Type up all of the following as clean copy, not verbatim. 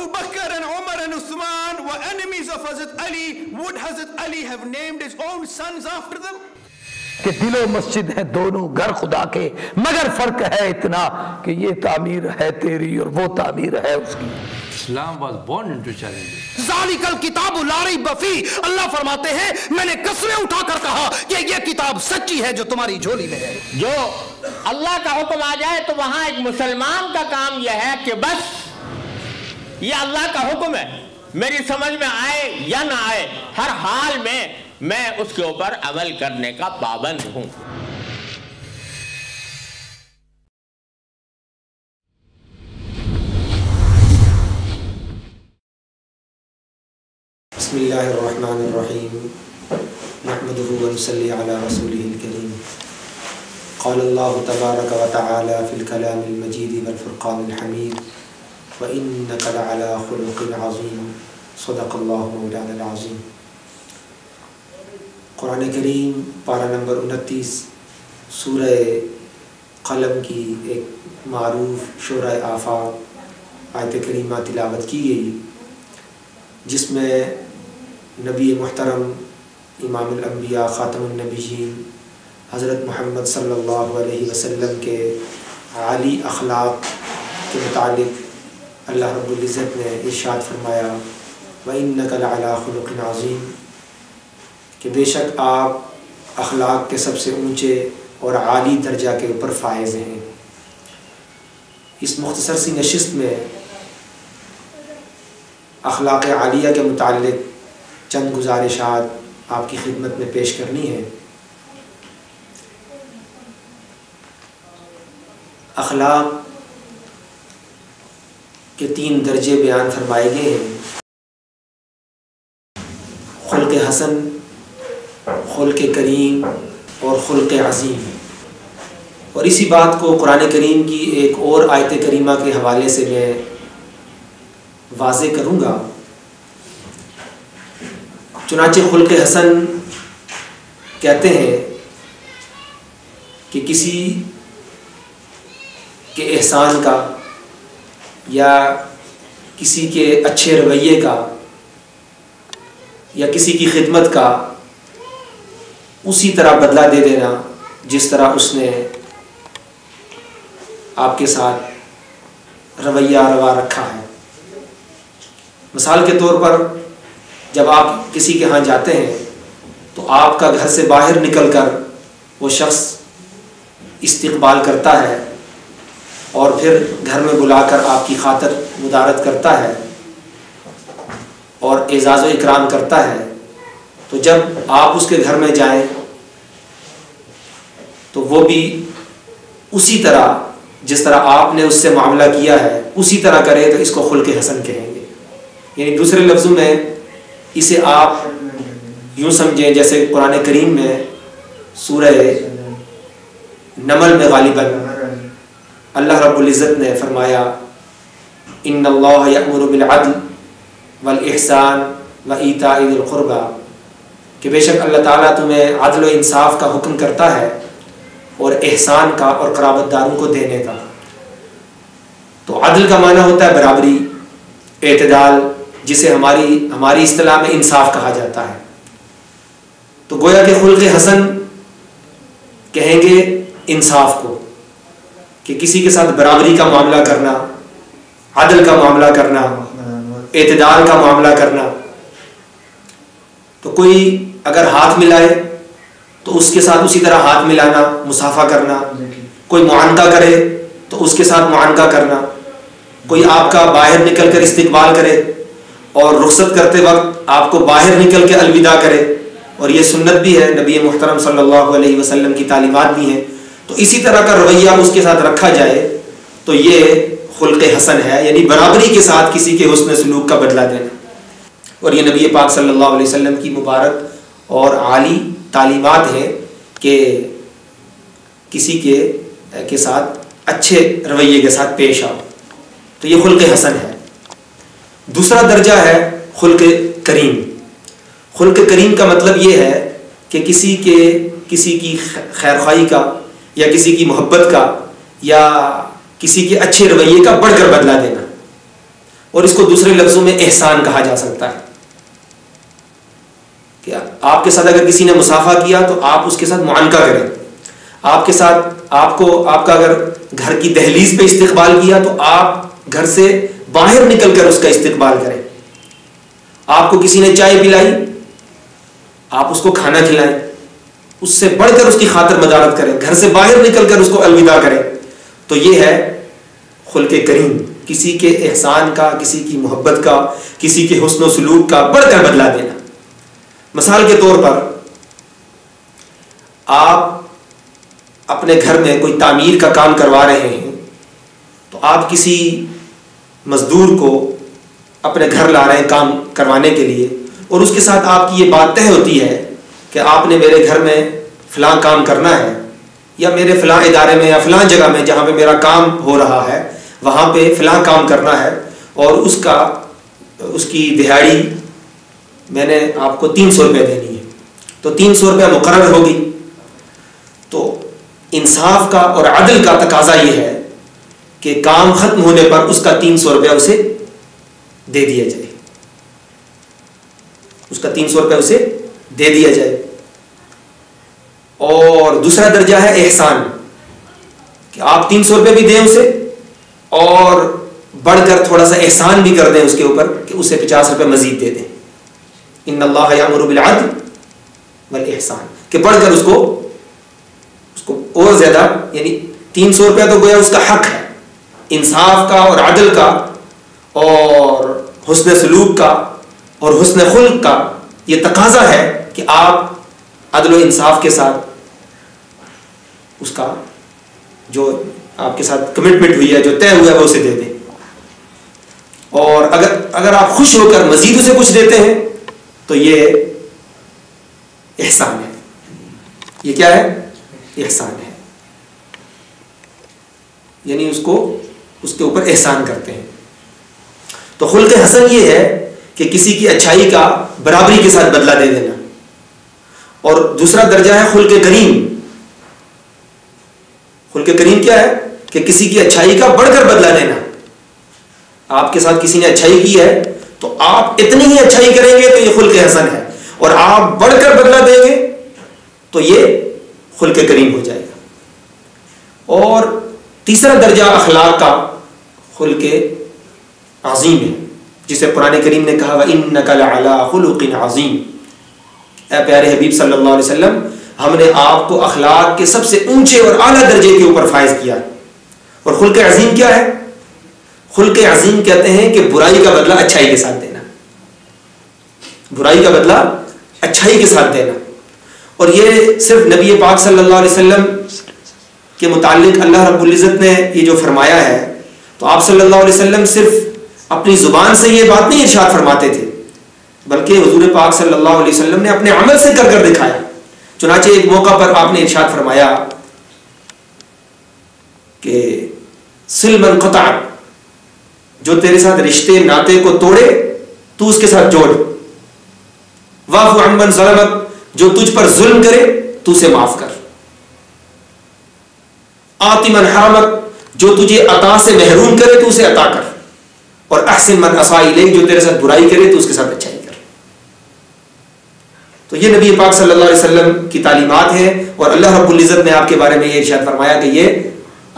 Abu Bakr and Umar and Uthman were enemies of Hazrat Ali. Would Hazrat Ali have named his own sons after them? کہ دل و مسجد ہیں دونوں گھر خدا کے، مگر فرق ہے اتنا کہ یہ تعمیر ہے تیری اور وہ تعمیر ہے اس کی. Islam was born into challenges. ذالک الکتاب لا ریب فیہ، اللہ فرماتے ہیں میں نے قسمیں اٹھا کر کہا کہ یہ کتاب سچی ہے جو تمہاری جھولی میں ہے. جو اللہ کا حکم آ جائے تو وہاں ایک مسلمان کا کام یہ ہے کہ بس یہ اللہ کا حکم ہے، میری سمجھ میں آئے یا نہ آئے، ہر حال میں اس کے اوپر عمل کرنے کا پابند ہوں. بسم اللہ الرحمن الرحیم نحمدہ ونصلی علی رسولہ الکریم. قال اللہ تبارک و تعالی فی الکلام المجید والفرقان الحمید وإنک لعلی خلق عظیم. صدق اللہ مولانا العظیم. قرآن کریم پارہ نمبر 29 سورہ قلم کی ایک معروف شورۂ آفاق آیت کریمہ تلاوت کی گئی، جس میں نبی محترم امام الانبیاء خاتم النبیین حضرت محمد صلی اللہ علیہ وسلم کے عالی اخلاق کے متعلق اللہ رب العزت نے ارشاد فرمایا وَإِنَّكَ لَعَلَىٰ خُلُقٍ عَظِيمٍ، کہ بے شک آپ اخلاق کے سب سے اونچے اور عالی درجہ کے اوپر فائز ہیں. اس مختصر سی نشست میں اخلاق عالیہ کے متعلق چند گزارشات آپ کی خدمت میں پیش کرنی ہے. اخلاق کے 3 درجے بیان فرمائے گئے ہیں: خلق حسن، خلق کریم اور خلق عظیم. اور اسی بات کو قرآن کریم کی ایک اور آیت کریمہ کے حوالے سے میں واضح کروں گا. چنانچہ خلق حسن کہتے ہیں کہ کسی کے احسان کا یا کسی کے اچھے رویے کا یا کسی کی خدمت کا اسی طرح بدلہ دے دینا جس طرح اس نے آپ کے ساتھ رویہ روا رکھا ہے. مثال کے طور پر جب آپ کسی کے ہاں جاتے ہیں تو آپ کا گھر سے باہر نکل کر وہ شخص استقبال کرتا ہے اور پھر گھر میں بلا کر آپ کی خاطر مدارت کرتا ہے اور اعزاز و اکرام کرتا ہے. تو جب آپ اس کے گھر میں جائیں تو وہ بھی اسی طرح جس طرح آپ نے اس سے معاملہ کیا ہے اسی طرح کرے تو اس کو خلق حسن کہیں گے. یعنی دوسرے لفظوں میں اسے آپ یوں سمجھیں جیسے قرآن کریم میں سورہ نمل میں غالباً اللہ رب العزت نے فرمایا ان اللہ یأمر بالعدل والاحسان وایتاء ذی القربى، کہ بے شک اللہ تعالیٰ تمہیں عدل و انصاف کا حکم کرتا ہے اور احسان کا اور قرابت داروں کو دینے کا. تو عدل کا معنی ہوتا ہے برابری، اعتدال، جسے ہماری اصطلاح میں انصاف کہا جاتا ہے. تو گویا کہ خلق حسن کہیں گے انصاف کو، کہ کسی کے ساتھ برابری کا معاملہ کرنا، عدل کا معاملہ کرنا، اعتدال کا معاملہ کرنا. تو کوئی اگر ہاتھ ملائے تو اس کے ساتھ اسی طرح ہاتھ ملانا، مصافحہ کرنا. کوئی معانقہ کرے تو اس کے ساتھ معانقہ کرنا. کوئی آپ کا باہر نکل کر استقبال کرے اور رخصت کرتے وقت آپ کو باہر نکل کے الوداع کرے، اور یہ سنت بھی ہے، نبی محترم صلی اللہ علیہ وسلم کی تعلیمات بھی ہیں. تو اسی طرح کا رویہ اس کے ساتھ رکھا جائے تو یہ خلق حسن ہے، یعنی برابری کے ساتھ کسی کے حسن سلوک کا بدلہ دینا. اور یہ نبی پاک صلی اللہ علیہ وسلم کی مبارک اور عالی تعلیمات ہیں کہ کسی کے ساتھ اچھے رویے کے ساتھ پیش آؤ. تو یہ خلق حسن ہے. دوسرا درجہ ہے خلق کریم. خلق کریم کا مطلب یہ ہے کہ کسی کی خیرخواہی کا یا کسی کی محبت کا یا کسی کے اچھے رویے کا بڑھ کر بدلہ دینا. اور اس کو دوسرے لفظوں میں احسان کہا جا سکتا ہے. کہ آپ کے ساتھ اگر کسی نے مصافحہ کیا تو آپ اس کے ساتھ معانقہ کریں. آپ کے ساتھ آپ کا اگر گھر کی دہلیز پہ استقبال کیا تو آپ گھر سے باہر نکل کر اس کا استقبال کریں. آپ کو کسی نے چائے پلائی, آپ اس کو کھانا کھلائیں, اس سے بڑھ کر اس کی خاطر مدارت کریں, گھر سے باہر نکل کر اس کو الوداع کریں. تو یہ ہے خلق کریم, کسی کے احسان کا, کسی کی محبت کا, کسی کے حسن و سلوک کا بڑھ کر بدلا دینا. مثال کے طور پر آپ اپنے گھر میں کوئی تعمیر کا کام کروا رہے ہیں تو آپ کسی مزدور کو اپنے گھر لا رہے ہیں کام کروانے کے لیے, اور اس کے ساتھ آپ کی یہ بات طے ہوتی ہے کہ آپ نے میرے گھر میں فلاں کام کرنا ہے, یا میرے فلاں ادارے میں یا فلاں جگہ میں جہاں پہ میرا کام ہو رہا ہے وہاں پہ فلاں کام کرنا ہے, اور اس کی دہاڑی میں نے آپ کو 300 روپے دینی ہے, تو 300 روپے مقرر ہوگی. تو انصاف کا اور عدل کا تقاضا یہ ہے کہ کام ختم ہونے پر اس کا 300 روپے اسے دے دیا جائے, اس کا 300 روپے اسے دے دیا جائے. اور دوسرا درجہ ہے احسان, کہ آپ 300 روپے بھی دیں اسے اور بڑھ کر تھوڑا سا احسان بھی کر دیں اس کے اوپر کہ اسے 50 روپے مزید دے دیں. ان اللہ یامر بالعدل والاحسان, کہ بڑھ کر اس کو اور زیادہ, یعنی 300 روپے تو گویا اس کا حق ہے. انصاف کا اور عدل کا اور حسن سلوک کا اور حسن خلق کا یہ تقاضا ہے کہ آپ عدل و انصاف کے ساتھ اس کا جو آپ کے ساتھ کمٹمنٹ ہوئی ہے, جو طے ہوا ہے, وہ اسے دے دیں. اور اگر آپ خوش ہو کر مزید اسے کچھ دیتے ہیں تو یہ احسان ہے. یہ کیا ہے؟ احسان ہے, یعنی اس کے اوپر احسان کرتے ہیں. تو خلق حسن یہ ہے کہ کسی کی اچھائی کا برابری کے ساتھ بدلہ دے دینا. اور دوسرا درجہ ہے خلق کریم. خلق کریم کیا ہے؟ کہ کسی کی اچھائی کا بڑھ کر بدلہ دینا. آپ کے ساتھ کسی نے اچھائی کی ہے تو آپ اتنی ہی اچھائی کریں گے تو یہ خلق حسن ہے, اور آپ بڑھ کر بدلہ دیں گے تو یہ خلق کریم ہو جائے گا. اور تیسرا درجہ اخلاق کا خلق عظیم ہے, جسے قرآن کریم نے کہا وَإِنَّكَ لَعَلَىٰ خُلُقٍ عَظِيمٍ. اے پیارے حبیب صلی اللہ علیہ وسلم, ہم نے آپ کو اخلاق کے سب سے اونچے اور اعلیٰ درجے کے اوپر فائز کیا. اور خلق عظیم کیا ہے؟ خلق عظیم کہتے ہیں کہ برائی کا بدلہ اچھائی کے ساتھ دینا, برائی کا بدلہ اچھائی کے ساتھ دینا. اور یہ صرف نبی پاک صلی اللہ علیہ وسلم کے متعلق اللہ رب العزت نے یہ جو فرمایا ہے, تو آپ صلی اللہ علیہ وسلم صرف اپنی زبان سے یہ بات نہیں ارشاد فرماتے تھے, بلکہ حضور پاک صلی اللہ علیہ وسلم نے اپنے عمل سے کر کر دکھایا. چنانچہ ایک موقع پر آپ نے ارشاد فرمایا کہ صل من قطعک, جو تیرے ساتھ رشتے ناطے کو توڑے تو اس کے ساتھ جوڑ. واعف عن من ظلمک, جو تجھ پر ظلم کرے تو اسے معاف کر. آتی من حرمک, جو تجھے عطا سے محروم کرے تو اسے عطا کر. اور احسن من اساء الیک, جو تیرے ساتھ برائی کرے تو اس کے ساتھ اچھائی کر. تو یہ نبی پاک صلی اللہ علیہ وسلم کی تعلیمات ہیں, اور اللہ رب العزت نے آپ کے بارے میں یہ ارشاد فرمایا کہ یہ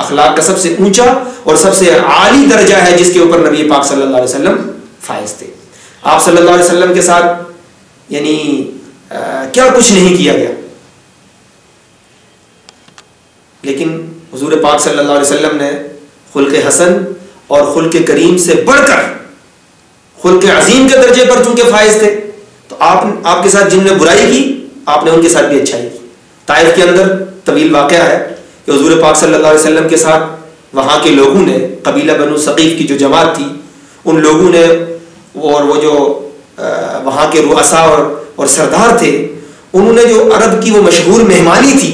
اخلاق کا سب سے اونچا اور سب سے عالی درجہ ہے جس کے اوپر نبی پاک صلی اللہ علیہ وسلم فائز تھے. آپ صلی اللہ علیہ وسلم کے ساتھ یعنی کیا کچھ نہیں کیا گیا, لیکن حضور پاک صلی اللہ علیہ وسلم نے خلق حسن اور خلق کریم سے بڑھ کر خلق عظیم کے درجے پر چونکہ فائز تھے, تو آپ کے ساتھ جن نے برائی کی آپ نے ان کے ساتھ بھی اچھائی کی. طائف کے اندر طویل واقعہ ہے کہ حضور پاک صلی اللہ علیہ وسلم کے ساتھ وہاں کے لوگوں نے, قبیلہ بنو ثقیف کی جو جماعت تھی, ان لوگوں نے اور وہ جو وہاں کے رؤساء اور سردار تھے, انہوں نے جو عرب کی وہ مشہور مہمانی تھی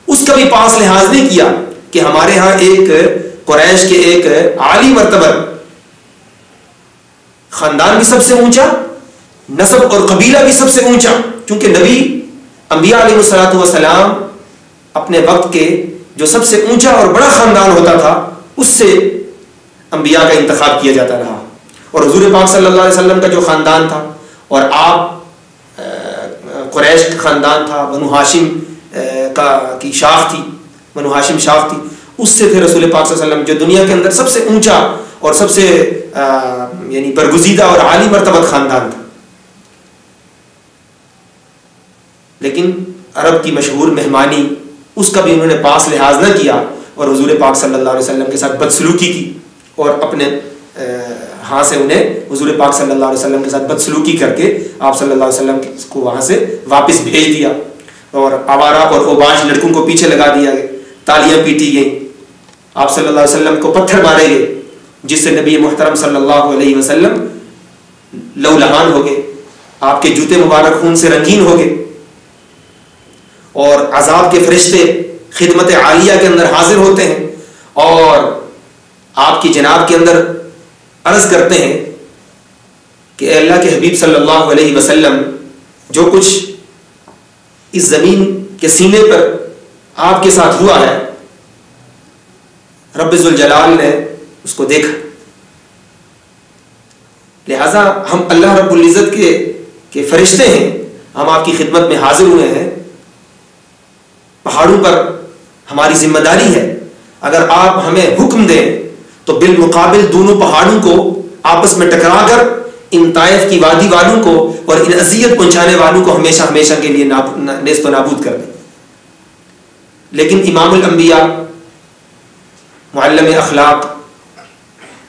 اس کا بھی پاس لحاظ نہیں کیا کہ ہمارے ہاں ایک قریش کے ایک عالی مرتبہ خاندان بھی سب سے اونچا, نسب اور قبیلہ بھی سب سے اونچا, چونکہ نبی انبیاء علیہ الصلوۃ والسلام اپنے وقت کے جو سب سے اونچا اور بڑا خاندان ہوتا تھا اس سے انبیاء کا انتخاب کیا جاتا رہا. اور حضور پاک صلی اللہ علیہ وسلم کا جو خاندان تھا، اور آپ قریش کا خاندان تھا، بنو ہاشم کی شاخ تھی، بنو ہاشم شاخ تھی، اس سے پھر رسول پاک صلی اللہ علیہ وسلم جو دنیا کے اندر سب سے اونچا اور سب سے یعنی برگزیدہ اور عالی مرتبہ خاندان تھا. لیکن عرب کی مشہور مہمانی اس کا بھی انہوں نے پاس لحاظ نہ کیا اور حضور پاک صلی اللہ علیہ وسلم کے ساتھ بدسلوکی کی، اور اپنے ہاں سے انہیں حضور پاک صلی اللہ علیہ وسلم کے ساتھ بدسلوکی کر کے آپ صلی اللہ علیہ وسلم کو وہاں سے واپس بھیج دیا، اور آوارہ اور اوباش لڑکوں کو پیچھے لگا دیا گیا، تالیاں پیٹی گئیں، آپ صلی اللہ علیہ وسلم کو پتھر مارے گئے، جس سے نبی محترم صلی اللہ علیہ وسلم لو لہان ہو گئے، آپ کے جوتے مبارک خون سے رنگین ہو گئے، اور عذاب کے فرشتے خدمت عالیہ کے اندر حاضر ہوتے ہیں اور آپ کی جناب کے اندر عرض کرتے ہیں کہ اے اللہ کے حبیب صلی اللہ علیہ وسلم، جو کچھ اس زمین کے سینے پر آپ کے ساتھ ہوا ہے رب ذوالجلال نے اس کو دیکھا، لہذا ہم اللہ رب العزت کے فرشتے ہیں، ہم آپ کی خدمت میں حاضر ہوئے ہیں، پہاڑوں پر ہماری ذمہ داری ہے، اگر آپ ہمیں حکم دیں تو بالمقابل دونوں پہاڑوں کو آپس میں ٹکرا کر ان طائف کی وادی والوں کو اور ان اذیت پہنچانے والوں کو ہمیشہ ہمیشہ کے لیے نیست و نابود کر دیں. لیکن امام الانبیاء، معلم اخلاق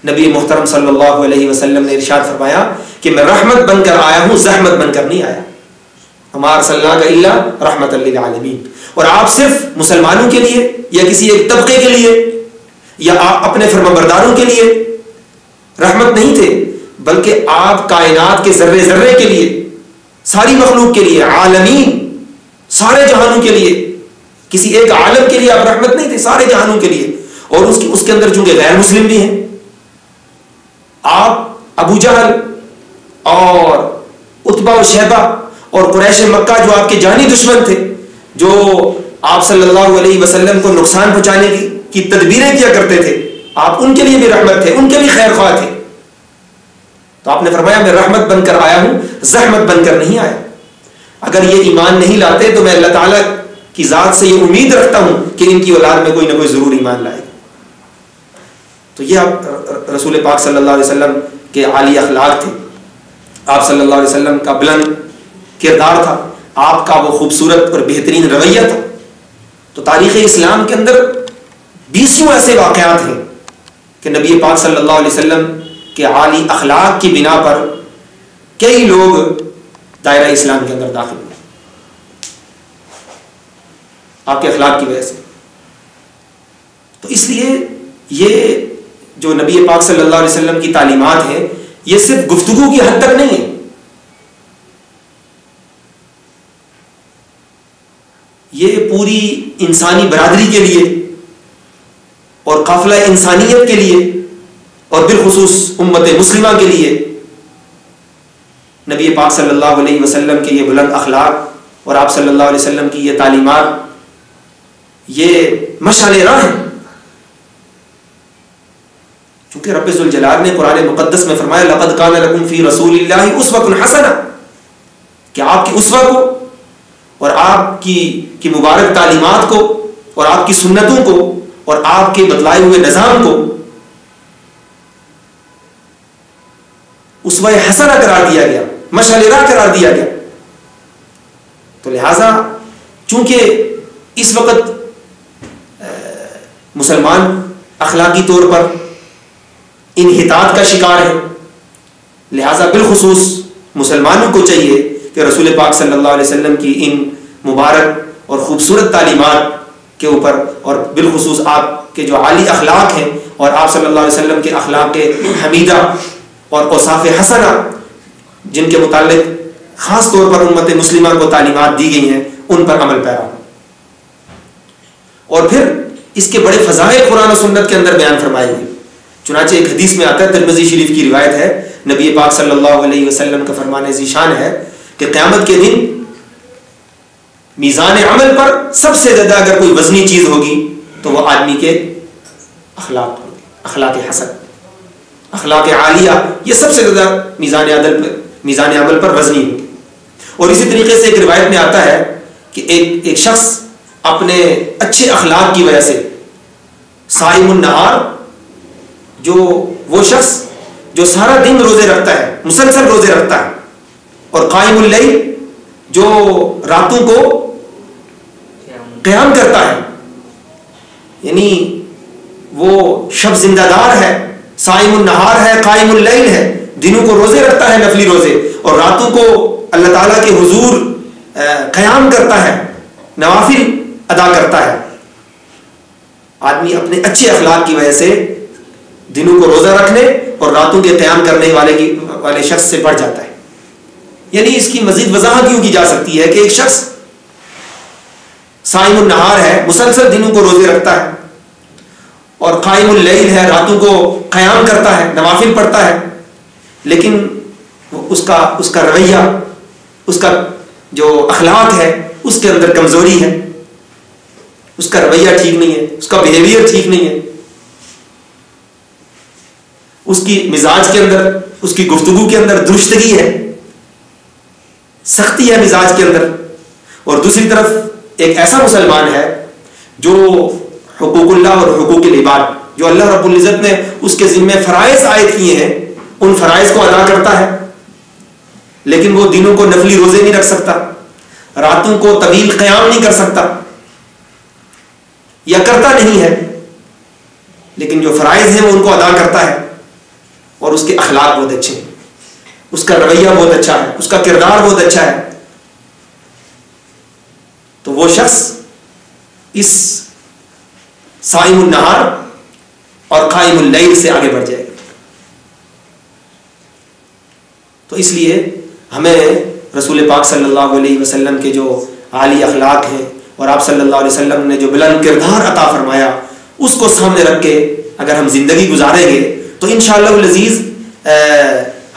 نبی محترم صلی اللہ علیہ وسلم نے ارشاد فرمایا کہ میں رحمت بن کر آیا ہوں، زحمت بن کر نہیں آیا. ہمارا صلی اللہ الا رحمت للعالمین. اور آپ صرف مسلمانوں کے لیے یا کسی ایک طبقے کے لیے یا آپ اپنے فرمانبرداروں کے لیے رحمت نہیں تھے، بلکہ آپ کائنات کے ذرے ذرے کے لیے، ساری مخلوق کے لیے، عالمین، سارے جہانوں کے لیے، کسی ایک عالم کے لیے آپ رحمت نہیں تھے، سارے جہانوں کے لیے. اور اس کے اندر چونکہ غیر مسلم بھی ہیں، آپ ابو جہل اور عتبہ و شیبہ اور قریش مکہ جو آپ کے جانی دشمن تھے، جو آپ صلی اللہ علیہ وسلم کو نقصان پہنچانے کی تدبیریں کیا کرتے تھے، آپ ان کے لیے بھی رحمت تھے، ان کے بھی خیر خواہ تھے. تو آپ نے فرمایا میں رحمت بن کر آیا ہوں، زحمت بن کر نہیں آیا. اگر یہ ایمان نہیں لاتے تو میں اللہ تعالیٰ کی ذات سے یہ امید رکھتا ہوں کہ ان کی اولاد میں کوئی نہ کوئی ضرور ایمان لائے. تو یہ آپ رسول پاک صلی اللہ علیہ وسلم کے عالی اخلاق تھے، آپ صلی اللہ علیہ وسلم کا بلند کردار تھا، آپ کا وہ خوبصورت اور بہترین رویہ تھا. تو تاریخ اسلام کے اندر 20 ایسے واقعات ہیں کہ نبی پاک صلی اللہ علیہ وسلم کے عالی اخلاق کی بنا پر کئی لوگ دائرہ اسلام کے اندر داخل ہوئے آپ کے اخلاق کی وجہ سے. تو اس لیے یہ جو نبی پاک صلی اللہ علیہ وسلم کی تعلیمات ہیں، یہ صرف گفتگو کی حد تک نہیں ہے، یہ پوری انسانی برادری کے لیے اور قافلہ انسانیت کے لیے اور بالخصوص امت مسلمہ کے لیے نبی پاک صلی اللہ علیہ وسلم کے یہ بلند اخلاق اور آپ صلی اللہ علیہ وسلم کی یہ تعلیمات یہ مشعل راہ ہیں. چونکہ رب ذوالجلال نے قرآن مقدس میں فرمایا لقد کان لکم فی رسول اللہ اسوۃ حسنہ، کہ آپ کی اسوہ کو اور آپ کی مبارک تعلیمات کو اور آپ کی سنتوں کو اور آپ کے بتلائے ہوئے نظام کو اسوہ حسنہ قرار دیا گیا، مشعل راہ قرار دیا گیا. تو لہذا چونکہ اس وقت مسلمان اخلاقی طور پر انحطاط کا شکار ہے، لہذا بالخصوص مسلمانوں کو چاہیے کہ رسول پاک صلی اللہ علیہ وسلم کی ان مبارک اور خوبصورت تعلیمات کے اوپر اور بالخصوص آپ کے جو عالی اخلاق ہیں اور آپ صلی اللہ علیہ وسلم کے اخلاق حمیدہ اور اوصاف حسنہ جن کے متعلق خاص طور پر امت مسلمہ کو تعلیمات دی گئی ہیں، ان پر عمل پیرا. اور پھر اس کے بڑے فضائل قرآن و سنت کے اندر بیان فرمائے گئے. چنانچہ ایک حدیث میں آتا ہے، ترمذی شریف کی روایت ہے، نبی پاک صلی اللہ علیہ وسلم کا فرمان ذیشان ہے کہ قیامت کے دن میزان عمل پر سب سے زیادہ اگر کوئی وزنی چیز ہوگی تو وہ آدمی کے اخلاق حسن. اخلاق عالیہ، یہ سب سے زیادہ میزان عمل پر وزنی ہوتی. اور اسی طریقے سے ایک روایت میں آتا ہے کہ ایک شخص اپنے اچھے اخلاق کی وجہ سے صائم النہار، جو وہ شخص جو سارا دن روزے رکھتا ہے، مسلسل روزے رکھتا ہے، اور قائم اللیل جو راتوں کو قیام کرتا ہے، یعنی وہ شب زندہ دار ہے، صائم النہار ہے، قائم اللیل ہے، دنوں کو روزے رکھتا ہے نفلی روزے، اور راتوں کو اللہ تعالیٰ کے حضور قیام کرتا ہے، نوافل ادا کرتا ہے. آدمی اپنے اچھے اخلاق کی وجہ سے دنوں کو روزہ رکھنے اور راتوں کے قیام کرنے والے شخص سے بڑھ جاتا ہے. یعنی اس کی مزید وضاحت یوں کی جا سکتی ہے کہ ایک شخص صائم النہار ہے، مسلسل دنوں کو روزے رکھتا ہے، اور قائم اللیل ہے، راتوں کو قیام کرتا ہے، نوافل پڑھتا ہے، لیکن اس کا رویہ، اس کا جو اخلاق ہے اس کے اندر کمزوری ہے، اس کا رویہ ٹھیک نہیں ہے، اس کا بیہیویئر ٹھیک نہیں ہے، اس کی مزاج کے اندر، اس کی گفتگو کے اندر درستگی ہے، سختی ہے مزاج کے اندر. اور دوسری طرف ایک ایسا مسلمان ہے جو حقوق اللہ اور حقوق العباد، جو اللہ رب العزت نے اس کے ذمہ فرائض عائد کیے ہیں، ان فرائض کو ادا کرتا ہے، لیکن وہ دنوں کو نفلی روزے نہیں رکھ سکتا، راتوں کو طویل قیام نہیں کر سکتا، یا کرتا نہیں ہے، لیکن جو فرائض ہیں وہ ان کو ادا کرتا ہے، اور اس کے اخلاق بہت اچھے ہیں، اس کا رویہ بہت اچھا ہے، اس کا کردار بہت اچھا ہے، تو وہ شخص اس صائم النہار اور قائم اللیل سے آگے بڑھ جائے گا. تو اس لیے ہمیں رسول پاک صلی اللہ علیہ وسلم کے جو عالی اخلاق ہیں اور آپ صلی اللہ علیہ وسلم نے جو بلند کردار عطا فرمایا، اس کو سامنے رکھ کے اگر ہم زندگی گزاریں گے تو انشاءاللہ العزیز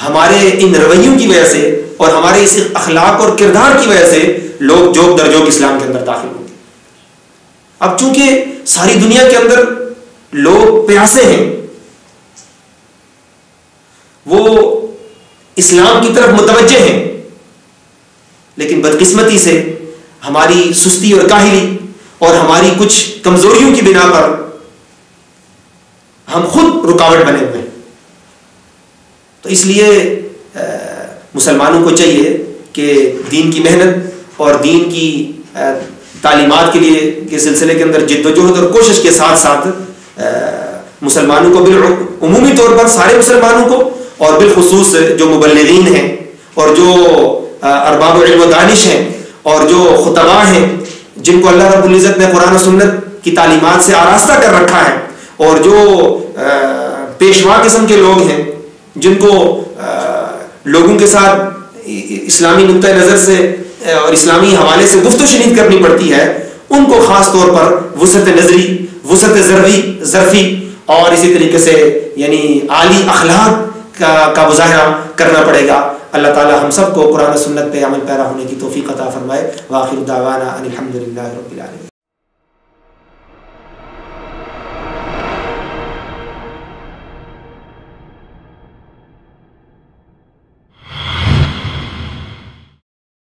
ہمارے ان رویوں کی وجہ سے اور ہمارے اس اخلاق اور کردار کی وجہ سے لوگ جوک در جوک اسلام کے اندر داخل ہوں گے. اب چونکہ ساری دنیا کے اندر لوگ پیاسے ہیں، وہ اسلام کی طرف متوجہ ہیں، لیکن بدقسمتی سے ہماری سستی اور کاہلی اور ہماری کچھ کمزوریوں کی بنا پر ہم خود رکاوٹ بنے ہوئے ہیں. تو اس لیے مسلمانوں کو چاہیے کہ دین کی محنت اور دین کی تعلیمات کے سلسلے کے اندر جد و جہد اور کوشش کے ساتھ ساتھ مسلمانوں کو عمومی طور پر سارے مسلمانوں کو اور بالخصوص جو مبلغین ہیں اور جو ارباب علم و دانش ہیں اور جو خطباء ہیں جن کو اللہ رب العزت نے قرآن و سنت کی تعلیمات سے آراستہ کر رکھا ہے، اور جو پیشوا قسم کے لوگ ہیں جن کو لوگوں کے ساتھ اسلامی نقطۂ نظر سے اور اسلامی حوالے سے گفت و شنید کرنی پڑتی ہے، ان کو خاص طور پر وسعت نظری، وسعت ظرفی اور اسی طریقے سے یعنی عالی اخلاق کا مظاہرہ کرنا پڑے گا. اللہ تعالی ہم سب کو قرآن و سنت پہ عمل پیرا ہونے کی توفیق عطا فرمائے. وآخر دعوانا ان الحمد للہ رب العالمین.